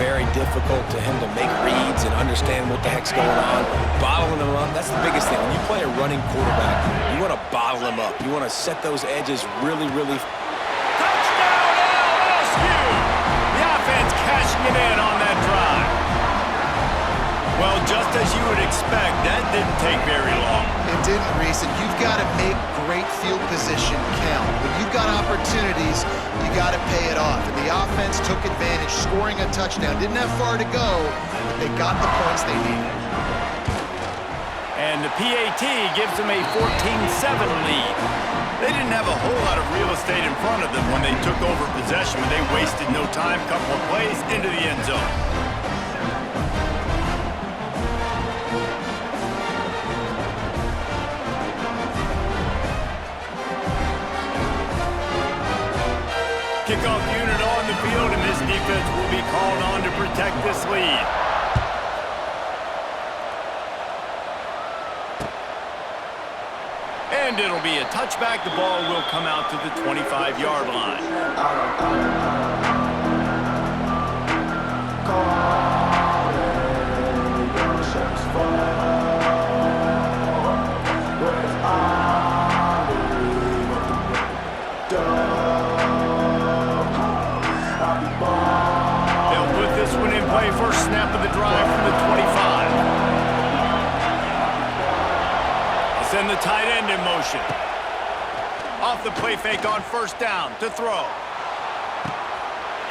very difficult to him to make reads and understand what the heck's going on. Bottling him up, that's the biggest thing. When you play a running quarterback, you want to bottle him up. You want to set those edges really, really. Touchdown LSU! The offense cashing it in on that drive. Well, just as you would expect, that didn't take very long. It didn't, Reese, and you've got to make great field position count. When you've got opportunities, you got to pay it off. And the offense took advantage, scoring a touchdown. Didn't have far to go, but they got the points they needed. And the PAT gives them a 14-7 lead. They didn't have a whole lot of real estate in front of them when they took over possession, but they wasted no time, couple of plays into the end zone. Kickoff unit on the field, and this defense will be called on to protect this lead. And it'll be a touchback. The ball will come out to the 25-yard line. First snap of the drive from the 25. They'll send the tight end in motion. Off the play fake on first down to throw.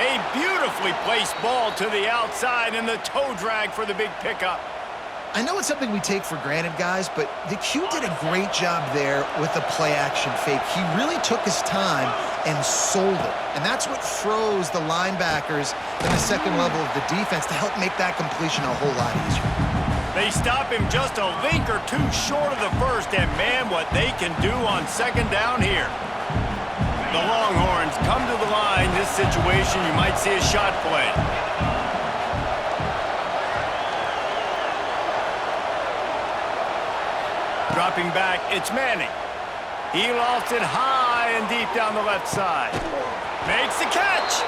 A beautifully placed ball to the outside and the toe drag for the big pickup. I know it's something we take for granted, guys, but the Q did a great job there with the play-action fake. He really took his time and sold it. And that's what froze the linebackers in the second level of the defense to help make that completion a whole lot easier. They stop him just a link or two short of the first, and man, what they can do on second down here. The Longhorns come to the line. This situation, you might see a shot play. Dropping back, it's Manning. He lofts it high and deep down the left side. Makes the catch.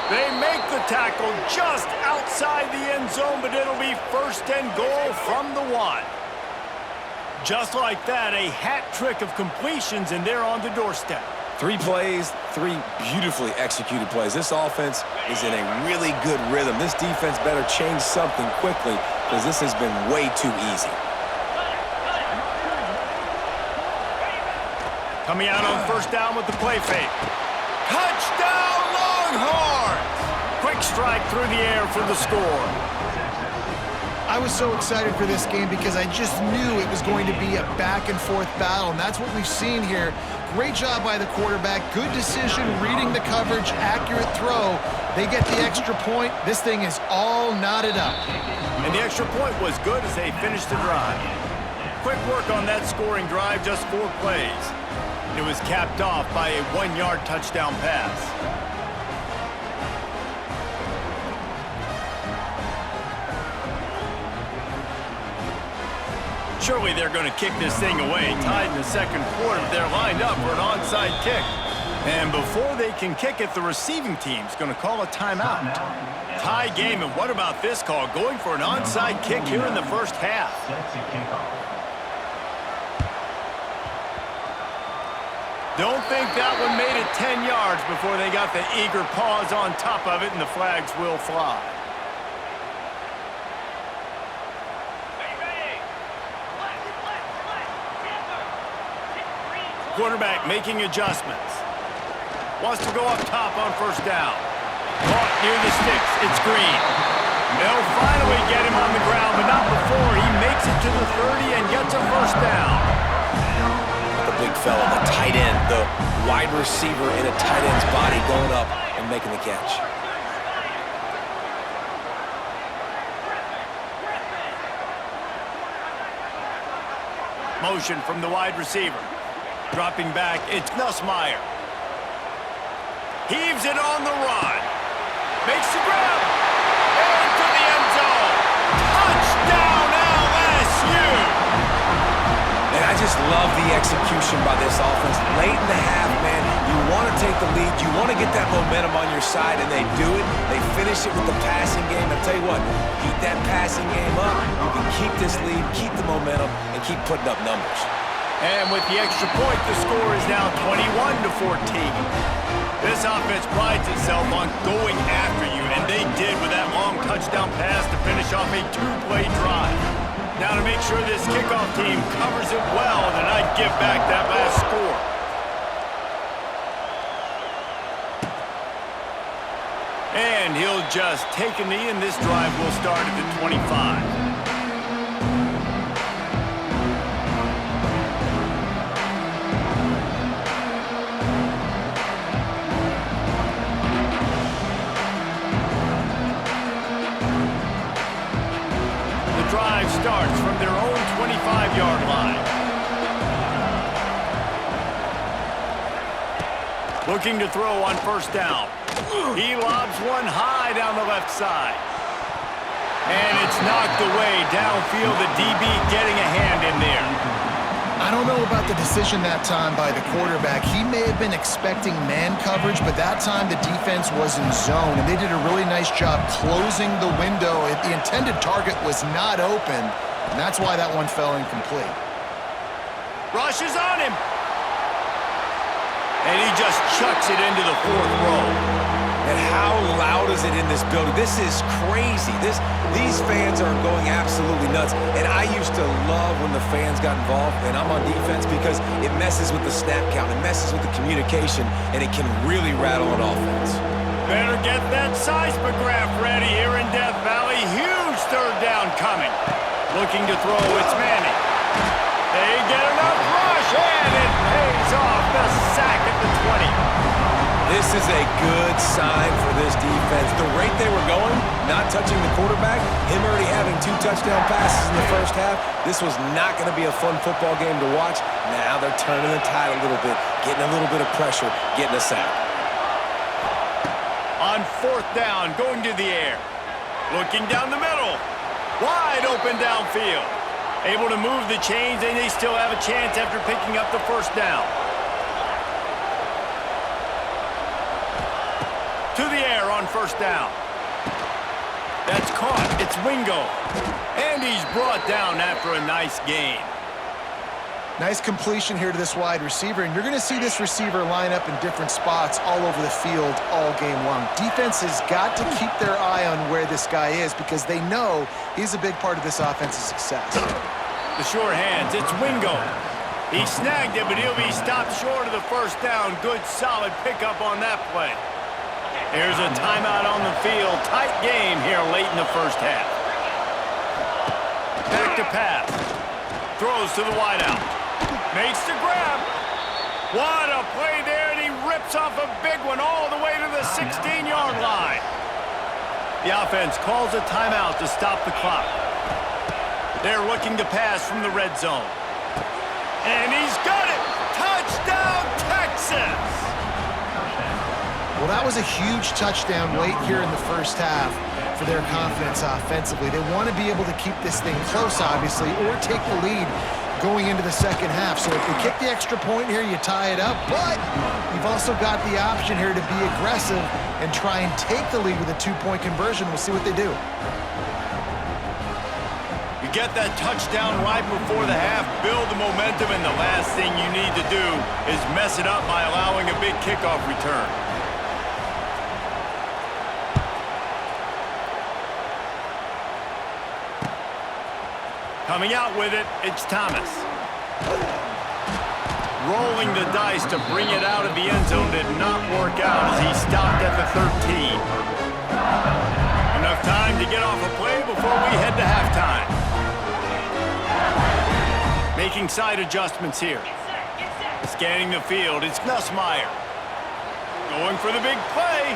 They make the tackle just outside the end zone, but it'll be first and goal from the 1. Just like that, a hat trick of completions, and they're on the doorstep. 3 plays, 3 beautifully executed plays. This offense is in a really good rhythm. This defense better change something quickly because this has been way too easy. Coming out on first down with the play fake. Touchdown, Longhorns! Quick strike through the air for the score. I was so excited for this game because I just knew it was going to be a back-and-forth battle, and that's what we've seen here. Great job by the quarterback. Good decision, reading the coverage, accurate throw. They get the extra point. This thing is all knotted up. And the extra point was good as they finished the drive. Quick work on that scoring drive, just 4 plays. It was capped off by a 1-yard touchdown pass. Surely they're going to kick this thing away. Tied in the second quarter, they're lined up for an onside kick. And before they can kick it, the receiving team's going to call a timeout. Tie game, and what about this call? Going for an onside kick here in the first half. Don't think that one made it 10 yards before they got the eager paws on top of it, and the flags will fly. Quarterback making adjustments. Wants to go up top on first down. Caught near the sticks. It's Green. They'll finally get him on the ground, but not before he makes it to the 30 and gets a first down. The big fella, the tight end, the wide receiver in a tight end's body going up and making the catch. Motion from the wide receiver. Dropping back, it's Nussmeier. Heaves it on the run. Makes the grab. Into the end zone. Touchdown, LSU! And I just love the execution by this offense. Late in the half, man, you want to take the lead. You want to get that momentum on your side, and they do it. They finish it with the passing game, tell you what, keep that passing game up. You can keep this lead, keep the momentum, and keep putting up numbers. And with the extra point, the score is now 21-14. This offense prides itself on going after you, and they did with that long touchdown pass to finish off a two-play drive. Now to make sure this kickoff team covers it well, then I'd give back that last score. And he'll just take a knee, and this drive will start at the 25. Drive starts from their own 25-yard line. Looking to throw on first down. He lobs one high down the left side. And it's knocked away downfield. The DB getting a hand in there. I don't know about the decision that time by the quarterback. He may have been expecting man coverage, but that time the defense was in zone, and they did a really nice job closing the window. The intended target was not open, and that's why that one fell incomplete. Rush is on him. And he just chucks it into the fourth row. And how loud is it in this building? This is crazy. These fans are going absolutely nuts. And I used to love when the fans got involved, and I'm on defense, because it messes with the snap count. It messes with the communication, and it can really rattle an offense. Better get that seismograph ready here in Death Valley. Huge third down coming. Looking to throw, it's Manning. They get enough rush, and it pays off. The sack at the 20. This is a good sign for this defense. The rate they were going, not touching the quarterback, him already having 2 touchdown passes in the first half, this was not going to be a fun football game to watch. Now they're turning the tide a little bit, getting a little bit of pressure, getting a sack. On fourth down, going to the air. Looking down the middle. Wide open downfield. Able to move the chains, and they still have a chance after picking up the first down. To the air on first down. That's caught. It's Wingo. And he's brought down after a nice gain. Nice completion here to this wide receiver, and you're going to see this receiver line up in different spots all over the field all game long. Defense has got to keep their eye on where this guy is, because they know he's a big part of this offense's success. The short hands. It's Wingo. He snagged it, but he'll be stopped short of the first down. Good, solid pickup on that play. Here's a timeout on the field. Tight game here late in the first half. Back to pass. Throws to the wideout. Makes the grab. What a play there, and he rips off a big one all the way to the 16-yard line. The offense calls a timeout to stop the clock. They're looking to pass from the red zone. And he's got it! Touchdown, Texas! Well, that was a huge touchdown late here in the first half for their confidence offensively. They want to be able to keep this thing close, obviously, or take the lead going into the second half. So if they kick the extra point here, you tie it up. But you've also got the option here to be aggressive and try and take the lead with a 2-point conversion. We'll see what they do. You get that touchdown right before the half, build the momentum, and the last thing you need to do is mess it up by allowing a big kickoff return. Coming out with it, it's Thomas. Rolling the dice to bring it out of the end zone did not work out as he stopped at the 13. Enough time to get off a play before we head to halftime. Making side adjustments here. Scanning the field, it's Nussmeier. Going for the big play.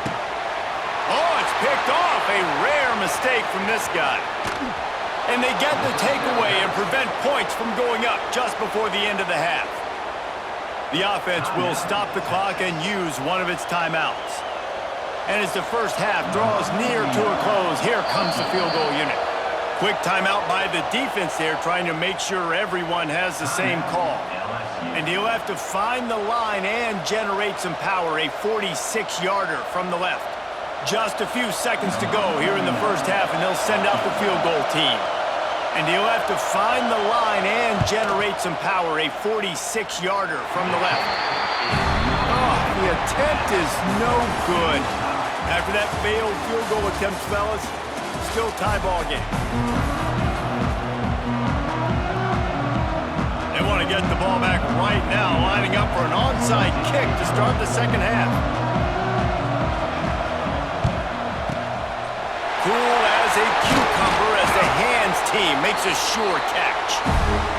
Oh, it's picked off. A rare mistake from this guy. And they get the takeaway and prevent points from going up just before the end of the half. The offense will stop the clock and use one of its timeouts. And as the first half draws near to a close, here comes the field goal unit. Quick timeout by the defense there, trying to make sure everyone has the same call. And he'll have to find the line and generate some power, a 46-yarder from the left. Just a few seconds to go here in the first half, and they'll send out the field goal team. And he'll have to find the line and generate some power, a 46-yarder from the left. Oh, the attempt is no good. After that failed field goal attempt, fellas, still tie ball game. They want to get the ball back right now, lining up for an onside kick to start the second half. Cool as a cucumber as the hands team makes a sure catch.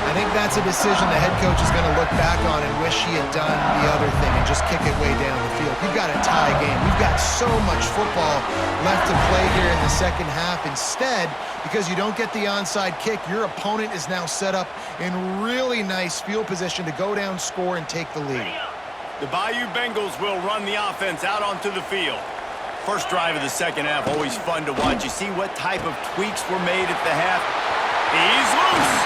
I think that's a decision the head coach is going to look back on and wish he had done the other thing and just kick it way down the field. You've got a tie game. We've got so much football left to play here in the second half. Instead, because you don't get the onside kick, your opponent is now set up in really nice field position to go down, score, and take the lead. The Bayou Bengals will run the offense out onto the field. First drive of the second half, always fun to watch. You see what type of tweaks were made at the half. He's loose.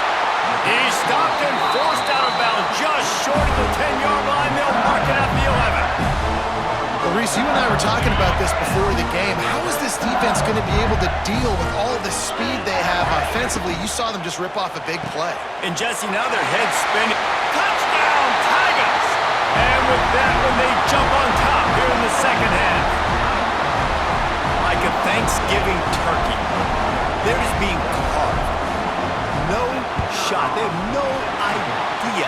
He's stopped and forced out of bounds just short of the 10-yard line. They'll mark it at the 11. Well, Reese, you and I were talking about this before the game. How is this defense going to be able to deal with all the speed they have offensively? You saw them just rip off a big play. And Jesse, now their head spinning. Touchdown, Tigers! And with that one, they jump on top here in the second half. Like a Thanksgiving turkey. They're just being carved. No shot. They have no idea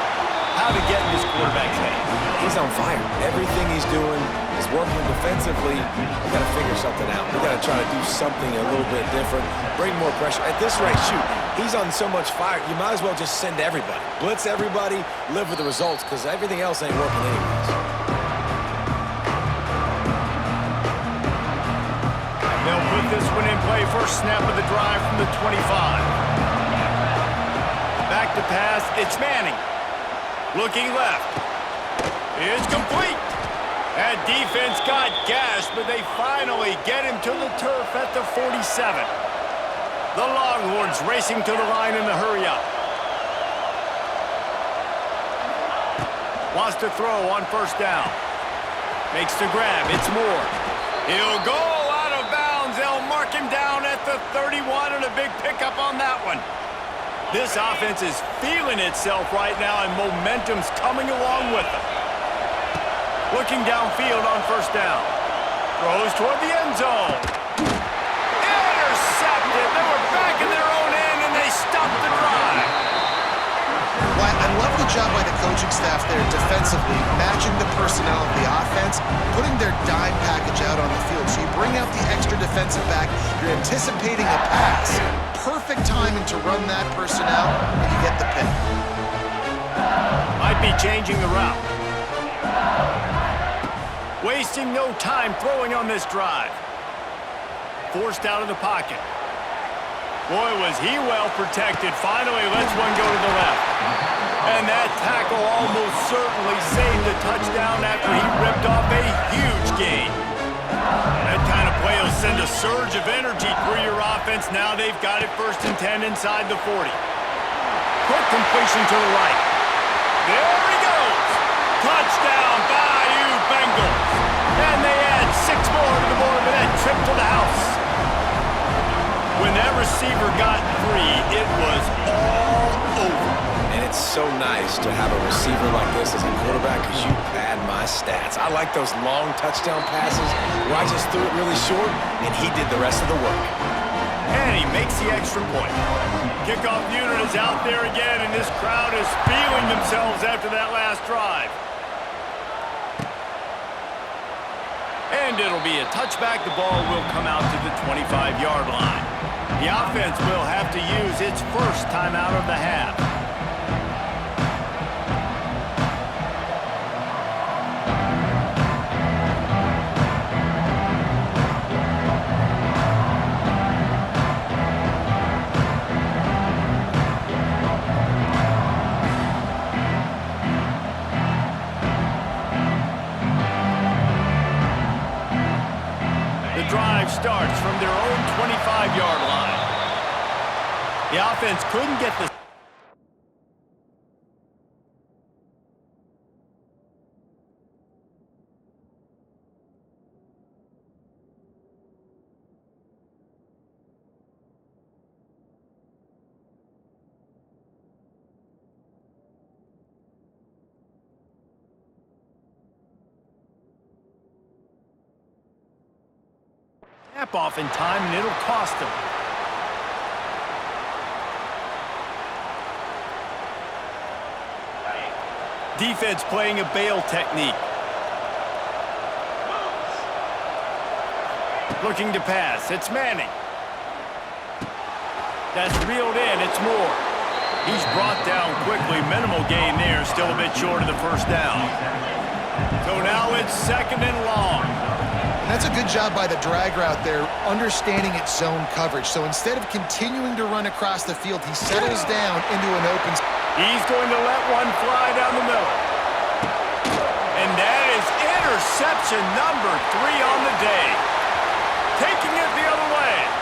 how to get in this quarterback's head. He's on fire. Everything he's doing is working defensively. We got to figure something out. We got to try to do something a little bit different, bring more pressure. At this rate, shoot, he's on so much fire, you might as well just send everybody. Blitz everybody, live with the results, because everything else ain't working anyways. They'll put this one in play. First snap of the drive from the 25. Back to pass. It's Manning. Looking left. It's complete. That defense got gashed, but they finally get him to the turf at the 47. The Longhorns racing to the line in the hurry-up. Wants to throw on first down. Makes the grab. It's Moore. He'll go out of bounds. They'll mark him down at the 31, and a big pickup on that one. This offense is feeling itself right now, and momentum's coming along with them. Looking downfield on first down. Throws toward the end zone. Intercepted. They were back in their own end, and they stopped the drive. Well, I love the job by the coaching staff there defensively, matching the personnel of the offense, putting their dime package out on the field. So you bring out the extra defensive back, you're anticipating a pass. Perfect timing to run that personnel, and you get the pick. Might be changing the route. Wasting no time throwing on this drive. Forced out of the pocket. Boy, was he well protected. Finally lets one go to the left. And that tackle almost certainly saved the touchdown after he ripped off a huge gain. That kind of play will send a surge of energy through your offense. Now they've got it 1st and 10 inside the 40. Quick completion to the right. There he goes. Touchdown, Bayou Bengals. And they add 6 more to the board with that trip to the house. When that receiver got free, it was all over. And it's so nice to have a receiver like this as a quarterback because you pad my stats. I like those long touchdown passes where I just threw it really short and he did the rest of the work. And he makes the extra point. Kickoff unit is out there again, and this crowd is feeling themselves after that last drive. And it'll be a touchback. The ball will come out to the 25-yard line. The offense will have to use its first timeout of the half. Drive starts from their own 25-yard line. The offense couldn't get the Snap off in time, and it'll cost him. Defense playing a bail technique. Looking to pass. It's Manning. That's reeled in. It's Moore. He's brought down quickly. Minimal gain there. Still a bit short of the first down. So now it's 2nd and long. And that's a good job by the drag route there, understanding its zone coverage. So instead of continuing to run across the field, he settles down into an open. He's going to let one fly down the middle. And that is interception number 3 on the day. Taking it the other way.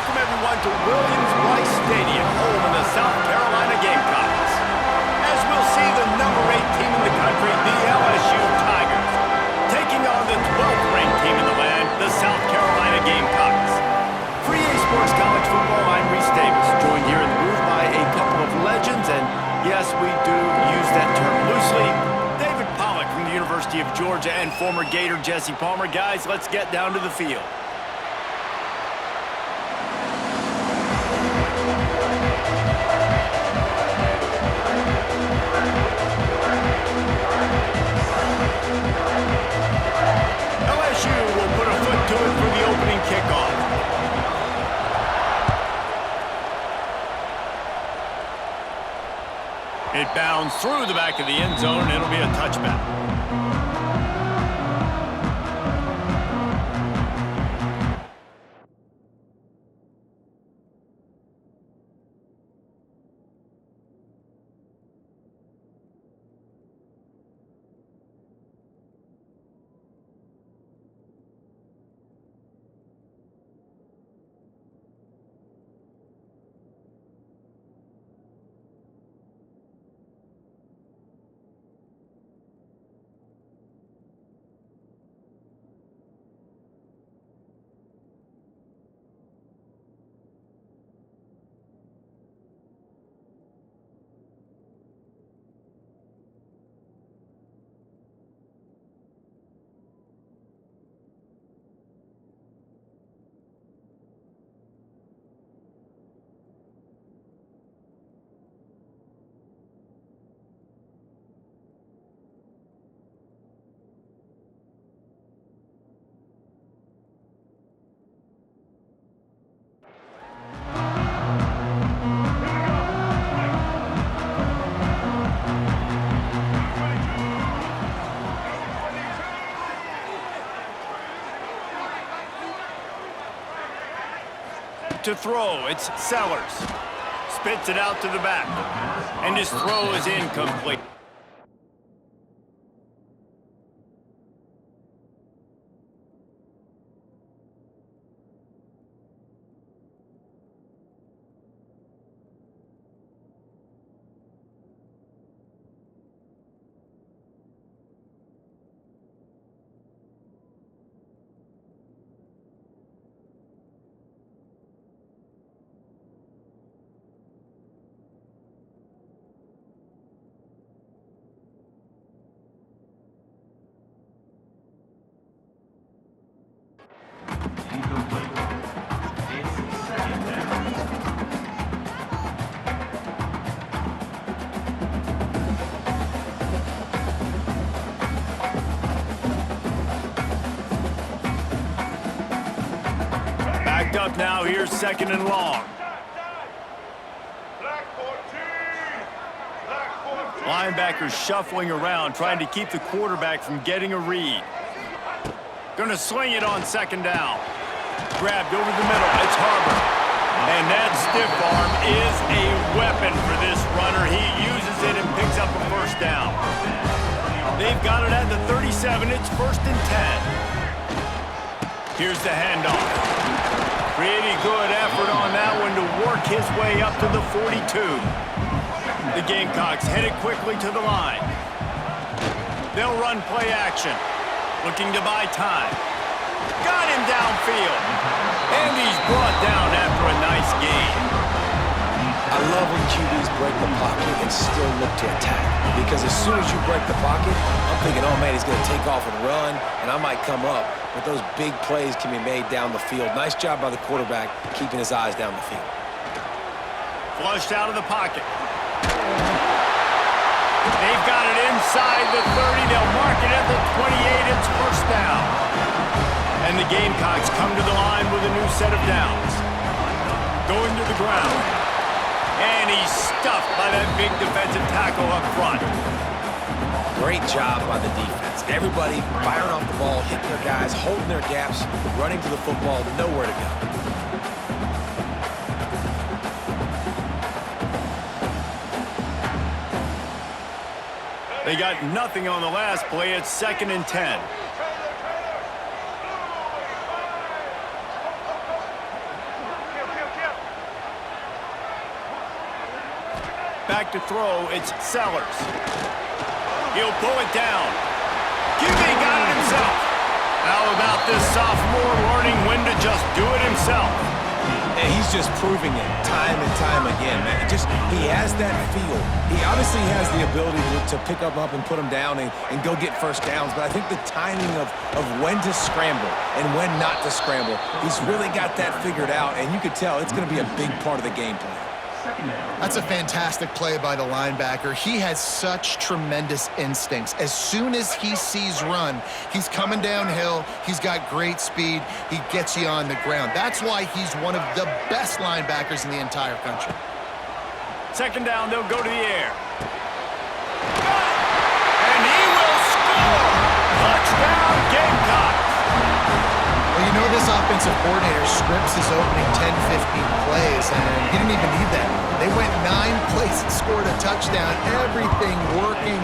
welcome everyone to Williams-Brice Stadium, home of the South Carolina Gamecocks. As we'll see, the number 8 team in the country, the LSU Tigers, taking on the 12th ranked team in the land, the South Carolina Gamecocks. For EA Sports College Football, I'm Reese Davis, joined here in the booth by a couple of legends, and yes, we do use that term loosely. David Pollack from the University of Georgia and former Gator Jesse Palmer. Guys, let's get down to the field. LSU will put a foot to it for the opening kickoff. It bounds through the back of the end zone, and it'll be a touchback. To throw, it's Sellers. Spits it out to the back. And his throw is incomplete. Backed up now, here's 2nd and long. Linebackers shuffling around, trying to keep the quarterback from getting a read. Gonna swing it on 2nd down. Grabbed over the middle, it's Harbor. And that stiff arm is a weapon for this runner. He uses it and picks up a 1st down. They've got it at the 37, it's 1st and 10. Here's the handoff. Pretty good effort on that one to work his way up to the 42. The Gamecocks headed quickly to the line. They'll run play action, looking to buy time. Got him downfield. And he's brought down after a nice gain. I love when QBs break the pocket and still look to attack. Because as soon as you break the pocket, I'm thinking, oh man, he's going to take off and run, and I might come up. But those big plays can be made down the field. Nice job by the quarterback, keeping his eyes down the field. Flushed out of the pocket. They've got it inside the 30. They'll mark it at the 28. It's 1st down. And the Gamecocks come to the line with a new set of downs. Going to the ground. And he's stuffed by that big defensive tackle up front. Great job by the defense. Everybody firing off the ball, hitting their guys, holding their gaps, running to the football, nowhere to go. They got nothing on the last play. It's 2nd and 10. Back to throw, it's Sellers. He'll pull it down. QB got it himself. How about this sophomore learning when to just do it himself? And he's just proving it time and time again, man. He has that feel. He obviously has the ability to pick up and put him down and go get first downs, but I think the timing of when to scramble and when not to scramble, he's really got that figured out, and you could tell it's going to be a big part of the game plan. That's a fantastic play by the linebacker. He has such tremendous instincts. As soon as he sees run, he's coming downhill. He's got great speed. He gets you on the ground. That's why he's one of the best linebackers in the entire country. Second down, they'll go to the air. And he will score! Touchdown, Gamecocks! Well, you know this offensive coordinator scripts his opening 10, 15 plays, and he didn't even need that. They went 9 plays and scored a touchdown. Everything working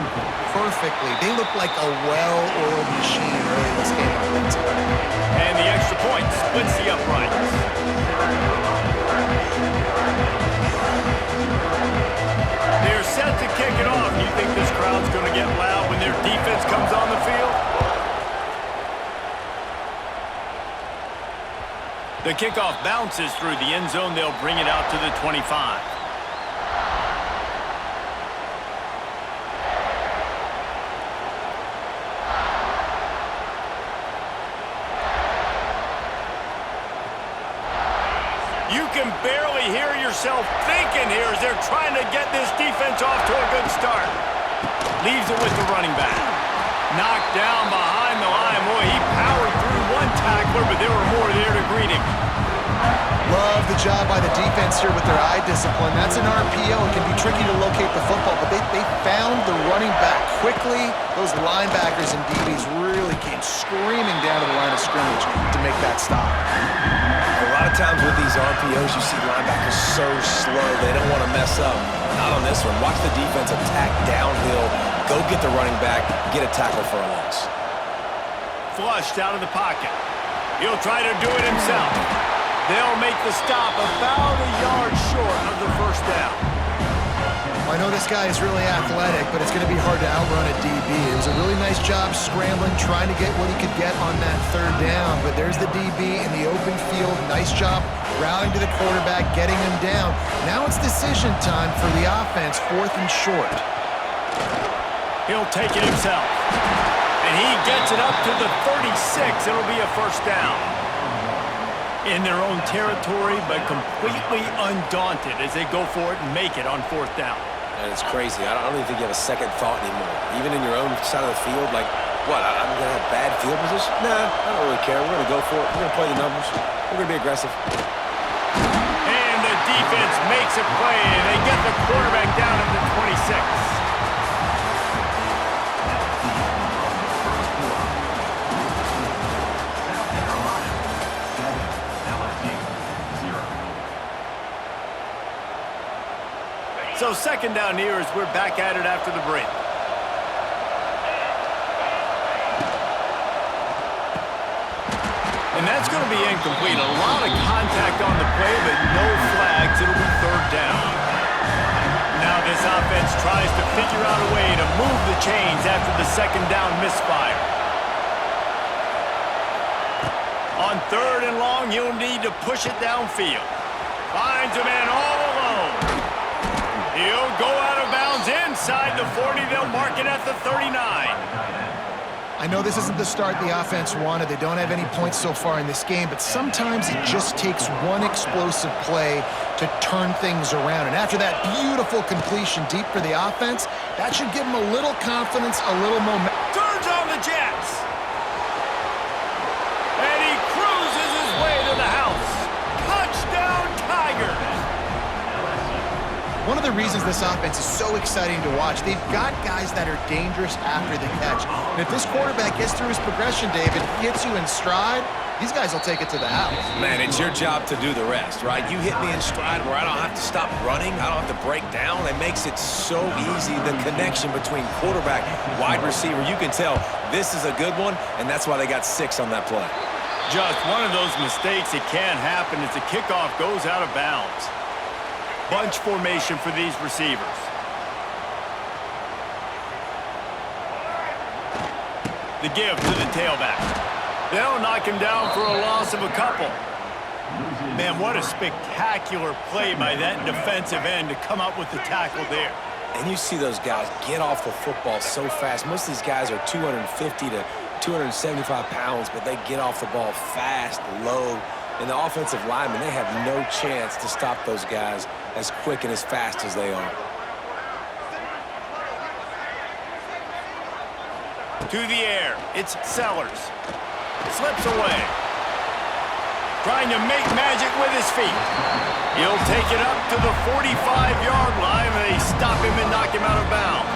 perfectly. They look like a well-oiled machine early this game offensively. And the extra point splits the uprights. They're set to kick it off. You think this crowd's going to get loud when their defense comes on the field? The kickoff bounces through the end zone. They'll bring it out to the 25. You can barely hear yourself thinking here as they're trying to get this defense off to a good start. Leaves it with the running back. Knocked down behind the line. Boy, he powered through one tackler, but there were more there to greet him. Love the job by the defense here with their eye discipline. That's an RPO. It can be tricky to locate the football, but they found the running back quickly. Those linebackers and DBs really came screaming down to the line of scrimmage to make that stop. A lot of times with these RPOs, you see linebackers so slow, they don't want to mess up. Not on this one. Watch the defense attack downhill, go get the running back, get a tackle for a loss. Flushed out of the pocket. He'll try to do it himself. They'll make the stop about a yard short of the first down. I know this guy is really athletic, but it's going to be hard to outrun a DB. It was a really nice job scrambling, trying to get what he could get on that third down. But there's the DB in the open field. Nice job rallying to the quarterback, getting him down. Now it's decision time for the offense, 4th and short. He'll take it himself. And he gets it up to the 36. It'll be a first down. In their own territory, but completely undaunted as they go for it and make it on 4th down. And it's crazy. I don't even think you have a second thought anymore. Even in your own side of the field, like, what, I'm going to have bad field position? Nah, I don't really care. We're going to go for it. We're going to play the numbers. We're going to be aggressive. And the defense makes a play, and they get the quarterback down at the 26. So second down here as we're back at it after the break. And that's going to be incomplete. A lot of contact on the play, but no flags. It'll be 3rd down. Now this offense tries to figure out a way to move the chains after the second down misfire. On 3rd and long, he'll need to push it downfield. Finds a man all alone. He'll go out of bounds inside the 40. They'll mark it at the 39. I know this isn't the start the offense wanted. They don't have any points so far in this game, but sometimes it just takes one explosive play to turn things around. And after that beautiful completion deep for the offense, that should give them a little confidence, a little momentum. Turns on the Jets. And he cruises his way to the house. Touchdown, Tigers. One of the reasons this offense is so exciting to watch, they've got guys that are dangerous after the catch. And if this quarterback gets through his progression, David, gets you in stride, these guys will take it to the house. Man, it's your job to do the rest, right? You hit me in stride where I don't have to stop running. I don't have to break down. It makes it so easy, the connection between quarterback, wide receiver. You can tell this is a good one, and that's why they got 6 on that play. Just one of those mistakes that can happen as the kickoff goes out of bounds. bunch formation for these receivers. The give to the tailback. They'll knock him down for a loss of a couple. Man, what a spectacular play by that defensive end to come up with the tackle there. And you see those guys get off the football so fast. Most of these guys are 250 to 275 pounds, but they get off the ball fast, low. And the offensive linemen, they have no chance to stop those guys as quick and as fast as they are. To the air, it's Sellers. Slips away. Trying to make magic with his feet. He'll take it up to the 45-yard line, and they stop him and knock him out of bounds.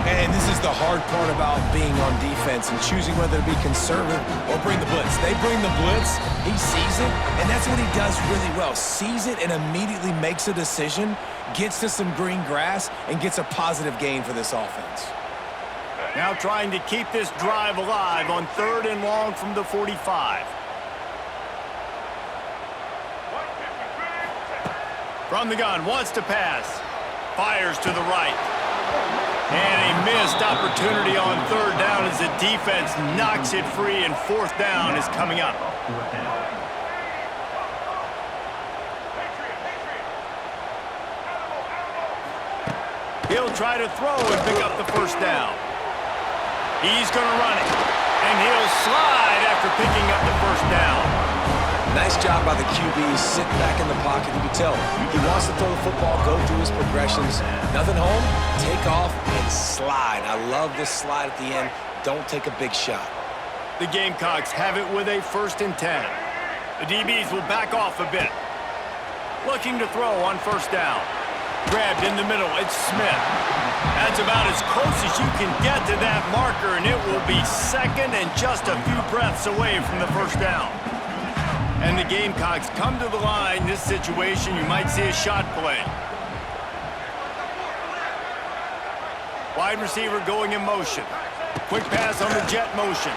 And this is the hard part about being on defense and choosing whether to be conservative or bring the blitz. They bring the blitz, he sees it, and that's what he does really well. Sees it and immediately makes a decision, gets to some green grass, and gets a positive gain for this offense. Now trying to keep this drive alive on 3rd and long from the 45. From the gun, wants to pass. Fires to the right. And a missed opportunity on 3rd down as the defense knocks it free, and 4th down is coming up. He'll try to throw and pick up the 1st down. He's going to run it, and he'll slide after picking up the 1st down. Nice job by the QB, sitting back in the pocket. You can tell he wants to throw the football, go through his progressions. Nothing home, take off, and slide. I love this slide at the end. Don't take a big shot. The Gamecocks have it with a 1st and 10. The DBs will back off a bit. Looking to throw on 1st down. Grabbed in the middle, it's Smith. That's about as close as you can get to that marker, and it will be 2nd and just a few breaths away from the 1st down. And the Gamecocks come to the line. This situation, you might see a shot play. Wide receiver going in motion. Quick pass on the jet motion.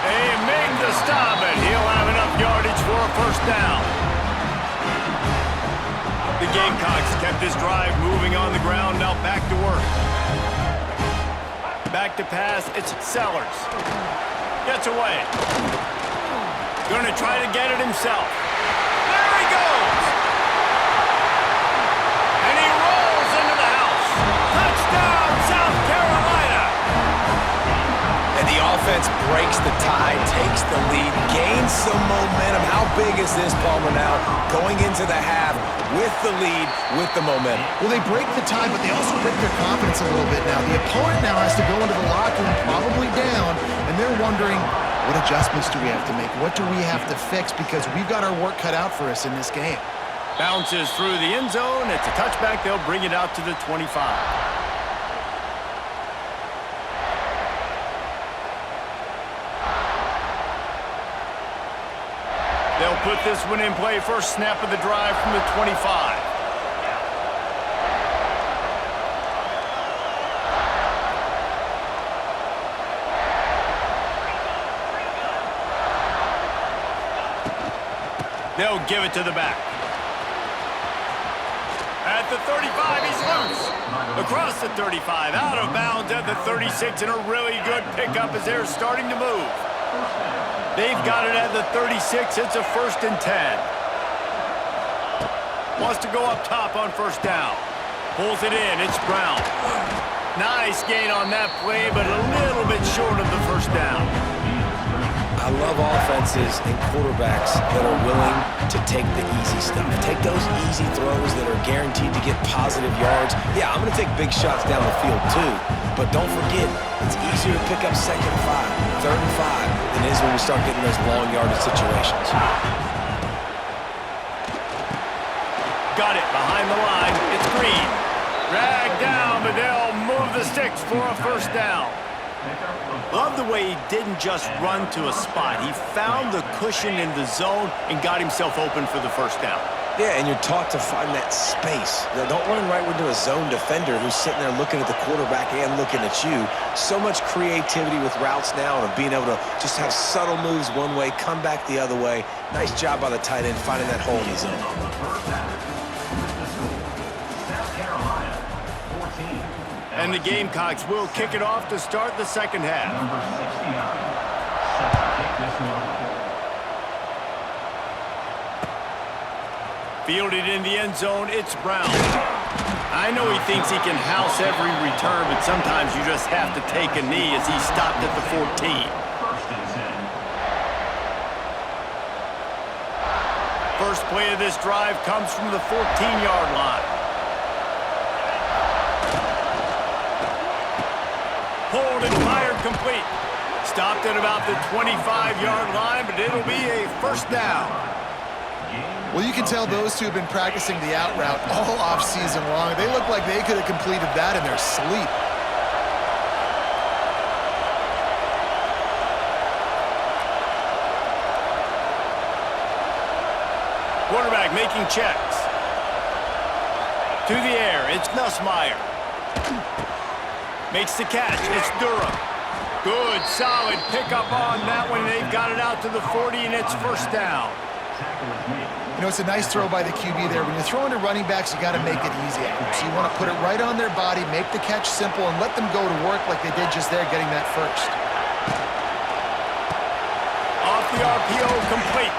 They make the stop, and he'll have enough yardage for a 1st down. The Gamecocks kept this drive moving on the ground, now back to work. Back to pass, it's Sellers. Gets away. Gonna try to get it himself. There he goes! And he rolls into the house. Touchdown, South Carolina! And the offense breaks the tie, takes the lead, gains some momentum. How big is this, Palmer, now? Going into the half with the lead, with the momentum. Well, they break the tie, but they also break their confidence a little bit now. The opponent now has to go into the locker room, probably down, and they're wondering, what adjustments do we have to make? What do we have to fix? Because we've got our work cut out for us in this game. Bounces through the end zone. It's a touchback. They'll bring it out to the 25. They'll put this one in play. First snap of the drive from the 25. They'll give it to the back. At the 35, he's loose. Across the 35, out of bounds at the 36, and a really good pickup as they're starting to move. They've got it at the 36. It's a 1st and 10. Wants to go up top on 1st down. Pulls it in. It's Brown. Nice gain on that play, but a little bit short of the 1st down. I love offenses and quarterbacks that are willing to take the easy stuff. Take those easy throws that are guaranteed to get positive yards. Yeah, I'm going to take big shots down the field too, but don't forget, it's easier to pick up 2nd and 5, 3rd and 5 than it is when we start getting those long yardage situations. Got it behind the line. It's Green. Dragged down, but they'll move the sticks for a 1st down. Love the way he didn't just run to a spot. He found the cushion in the zone and got himself open for the first down. Yeah, and you're taught to find that space. Now, don't run right into a zone defender who's sitting there looking at the quarterback and looking at you. So much creativity with routes now and being able to just have subtle moves one way, come back the other way. Nice job by the tight end finding that hole in the zone. And the Gamecocks will kick it off to start the second half. Fielded in the end zone, it's Brown. I know he thinks he can house every return, but sometimes you just have to take a knee as he stopped at the 14. First play of this drive comes from the 14-yard line. Pulled and fired complete. Stopped at about the 25-yard line, but it'll be a first down. Well, you can tell those two have been practicing the out route all off-season long. They look like they could have completed that in their sleep. Quarterback making checks. To the air, it's Nussmeier. Makes the catch, it's Durham. Good, solid pickup on that one. They've got it out to the 40, and it's first down. You know, it's a nice throw by the QB there. When you're throwing to running backs, you got to make it easy. So you want to put it right on their body, make the catch simple, and let them go to work like they did just there, getting that first. Off the RPO, complete.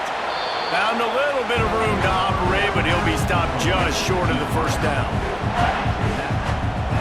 Found a little bit of room to operate, but he'll be stopped just short of the first down.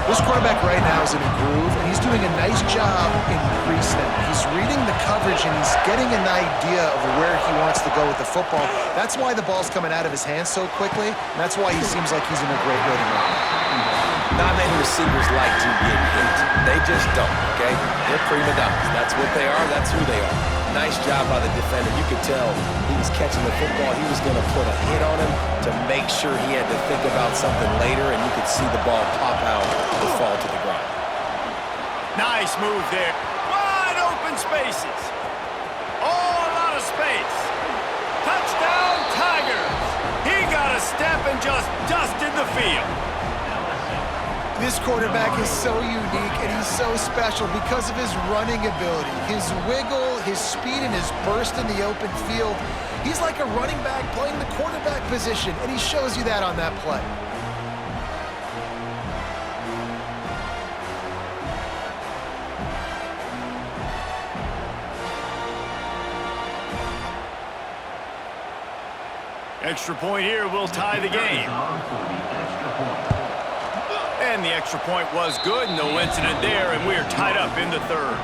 This quarterback right now is in a groove, and he's doing a nice job in pre-snap. He's reading the coverage, and he's getting an idea of where he wants to go with the football. That's why the ball's coming out of his hands so quickly, and that's why he seems like he's in a great rhythm right now. Not many receivers like to get hit. They just don't, okay? They're prima donnas. That's what they are. That's who they are. Nice job by the defender. You could tell he was catching the football. He was going to put a hit on him to make sure he had to think about something later, and you could see the ball pop out and fall to the ground. Nice move there. Wide open spaces. Oh, a lot of space. Touchdown, Tigers. He got a step and just dusted the field. This quarterback is so unique, and he's so special because of his running ability, his wiggle, his speed, and his burst in the open field. He's like a running back playing the quarterback position, and he shows you that on that play. Extra point here will tie the game. And the extra point was good, no incident there, and we're tied up in the third.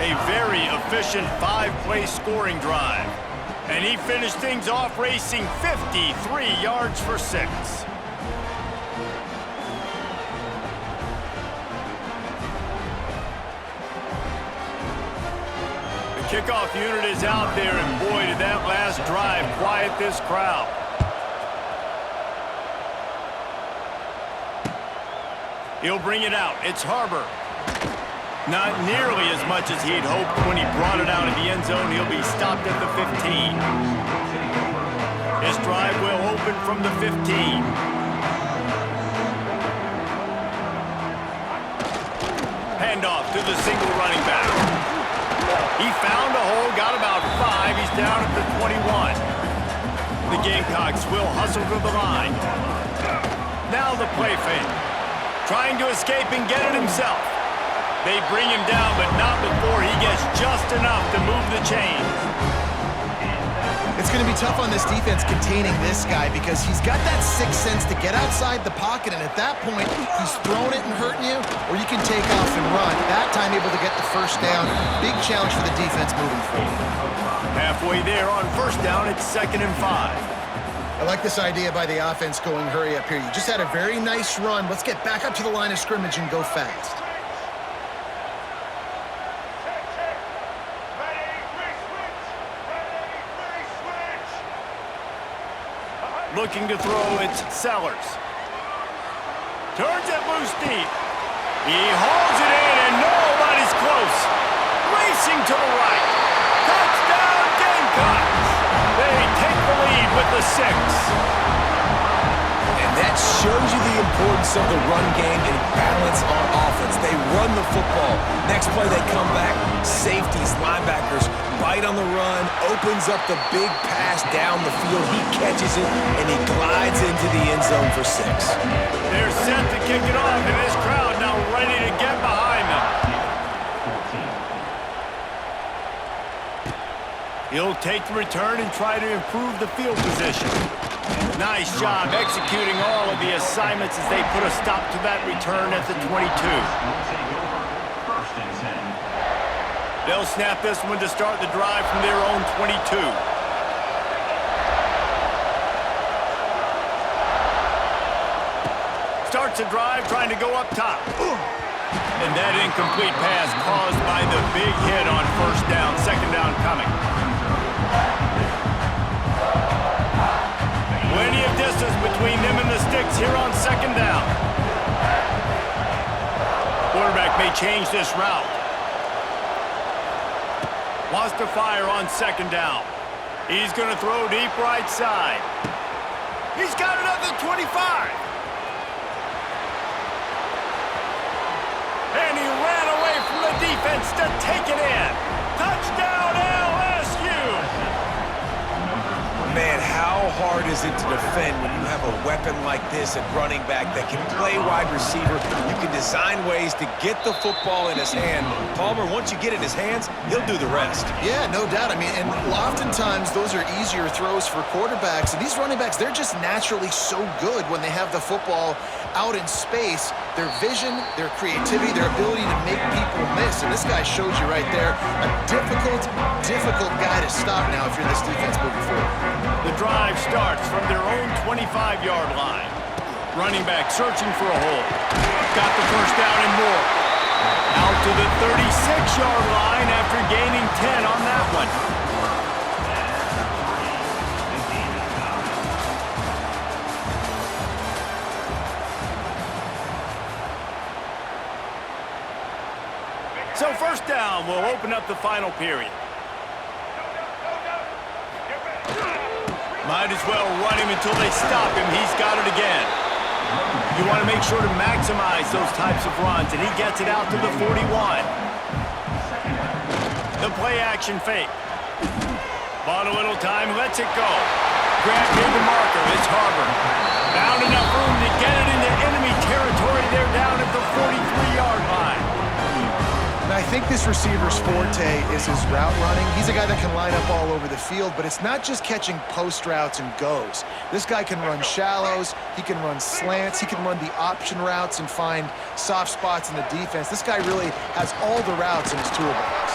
A very efficient 5-play scoring drive. And he finished things off racing 53 yards for 6. The kickoff unit is out there, and boy, did that last drive quiet this crowd. He'll bring it out. It's Harbor. Not nearly as much as he'd hoped when he brought it out of the end zone. He'll be stopped at the 15. His drive will open from the 15. Handoff to the single running back. He found a hole, got about 5. He's down at the 21. The Gamecocks will hustle to the line. Now the play fake. Trying to escape and get it himself. They bring him down, but not before he gets just enough to move the chains. It's going to be tough on this defense containing this guy because he's got that sixth sense to get outside the pocket, and at that point, he's throwing it and hurting you, or you can take off and run. That time able to get the first down. Big challenge for the defense moving forward. Halfway there on first down, it's 2nd and 5. I like this idea by the offense going hurry up here. You just had a very nice run. Let's get back up to the line of scrimmage and go fast. Looking to throw, it's Sellers. Turns it loose deep. He hauls it in, and nobody's close. goes. Racing to the right. Touchdown, Gamecocks. They take the lead with the 6. And that shows you the importance of the run game and balance on offense. They run the football. Next play, they come back. Safeties, linebackers, bite on the run, opens up the big pass down the field. He catches it, and he glides into the end zone for 6. They're set to kick it off, and this crowd now ready to get behind them. He'll take the return and try to improve the field position. Nice job executing all of the assignments as they put a stop to that return at the 22. They'll snap this one to start the drive from their own 22. Starts the drive trying to go up top. And that incomplete pass caused by the big hit on first down. Second down coming. Plenty of distance between them and the sticks here on second down. Quarterback may change this route. Wants to fire on second down. He's going to throw deep right side. He's got another 25. And he ran away from the defense to take it in. Touchdown, LSU! Man, how hard is it to defend when you have a weapon like this at running back that can play wide receiver? You can design ways to get the football in his hand. Palmer, once you get it in his hands, he'll do the rest. Yeah, no doubt. I mean, and oftentimes those are easier throws for quarterbacks. And these running backs, they're just naturally so good when they have the football out in space. Their vision, their creativity, their ability to make people miss. And this guy showed you right there a difficult guy to stop now if you're this defense moving forward. The drive starts from their own 25-yard line. Running back searching for a hole. Got the first down and more. Out to the 36-yard line after gaining 10 on that one. So first down will open up the final period. Might as well run him until they stop him. He's got it again. You want to make sure to maximize those types of runs, and he gets it out to the 41. The play-action fake. Bought a little time, lets it go. Grab near the marker, it's Harvard. Found enough room to get it into enemy territory. They're down at the 43-yard line. And I think this receiver's forte is his route running. He's a guy that can line up all over the field, but it's not just catching post routes and goes. This guy can run shallows, he can run slants, he can run the option routes and find soft spots in the defense. This guy really has all the routes in his toolbox.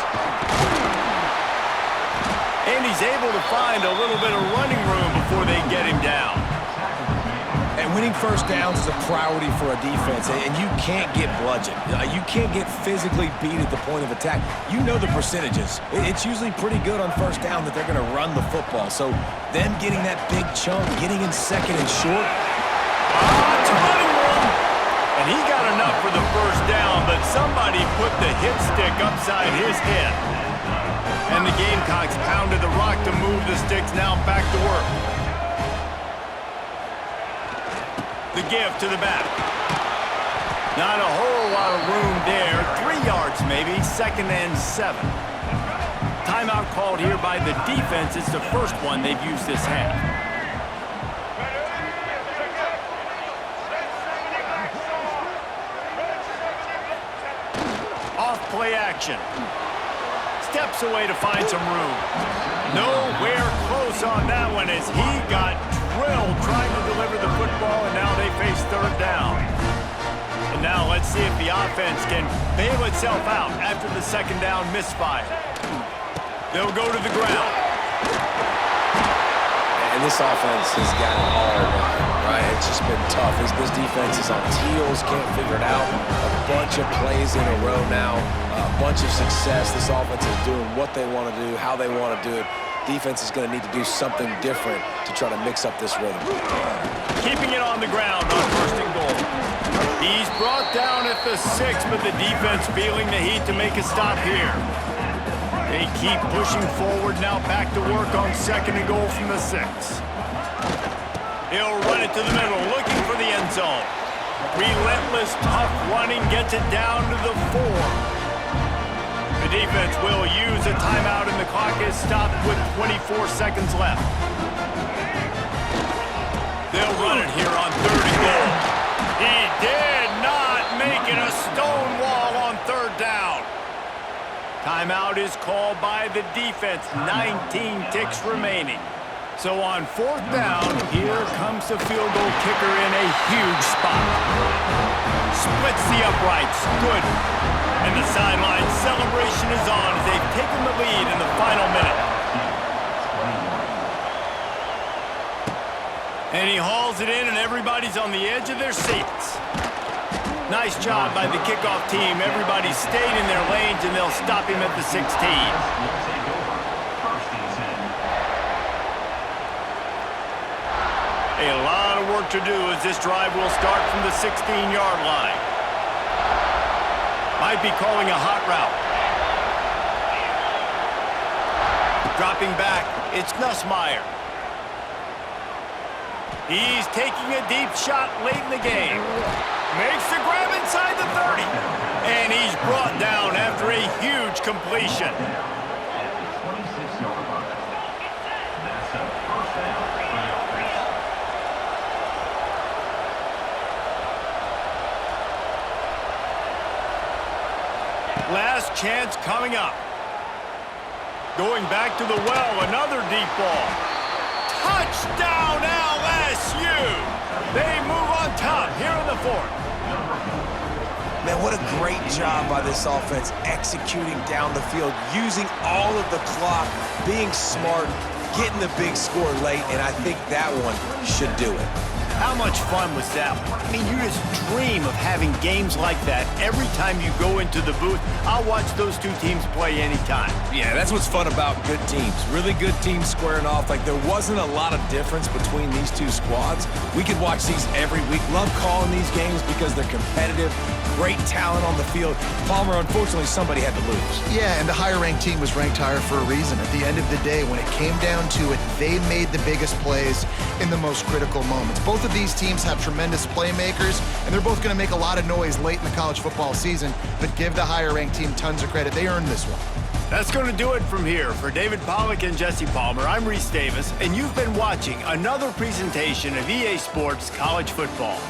And he's able to find a little bit of running room before they get him down. And winning first downs is a priority for a defense, and you can't get bludgeoned. You can't get physically beat at the point of attack. You know the percentages. It's usually pretty good on first down that they're going to run the football. So them getting that big chunk, getting in second and short. It's running room. And he got enough for the first down, but somebody put the hit stick upside his head. And the Gamecocks pounded the rock to move the sticks now back to work. The give to the back. Not a whole lot of room there. 3 yards maybe, 2nd and 7. Timeout called here by the defense. It's the first one they've used this half. Off play action. Steps away to find some room. Nowhere close on that one as he got drilled trying to deliver the football, and now they face third down. And now let's see if the offense can bail itself out after the second down misfire. They'll go to the ground. And this offense has got it all right? It's just been tough. This defense is on its heels, can't figure it out. A bunch of plays in a row now, a bunch of success. This offense is doing what they want to do, how they want to do it. Defense is going to need to do something different to try to mix up this rhythm. Keeping it on the ground on 1st and goal. He's brought down at the 6, but the defense feeling the heat to make a stop here. They keep pushing forward now, back to work on 2nd and goal from the 6. He'll run it to the middle, looking for the end zone. Relentless, tough running gets it down to the 4. The defense will use a timeout, and the clock is stopped with 24 seconds left. They'll run it here on 3rd and goal. He did not make it a stone wall on 3rd down. Timeout is called by the defense. 19 ticks remaining. So on 4th down, here comes the field goal kicker in a huge spot. Splits the uprights. Good. And the sideline celebration is on as they've taken the lead in the final minute. And he hauls it in, and everybody's on the edge of their seats. Nice job by the kickoff team. Everybody stayed in their lanes, and they'll stop him at the 16. A lot of work to do as this drive will start from the 16-yard line. Might be calling a hot route. Dropping back, it's Nussmeier. He's taking a deep shot late in the game. Makes the grab inside the 30. And he's brought down after a huge completion. Last chance coming up. Going back to the well, another deep ball. Touchdown LSU! They move on top here in the 4th. Man, what a great job by this offense executing down the field, using all of the clock, being smart, getting the big score late, and I think that one should do it. How much fun was that one? I mean, you just dream of having games like that every time you go into the booth. I'll watch those two teams play anytime. Yeah, that's what's fun about good teams. Really good teams squaring off. Like, there wasn't a lot of difference between these two squads. We could watch these every week. Love calling these games because they're competitive, great talent on the field. Palmer, unfortunately, somebody had to lose. Yeah, and the higher-ranked team was ranked higher for a reason. At the end of the day, when it came down to it, they made the biggest plays in the most critical moments. Both of these teams have tremendous playmakers, and they're both going to make a lot of noise late in the college football season, but give the higher-ranked team tons of credit. They earned this one. That's going to do it from here. For David Pollack and Jesse Palmer, I'm Reese Davis, and you've been watching another presentation of EA Sports College Football.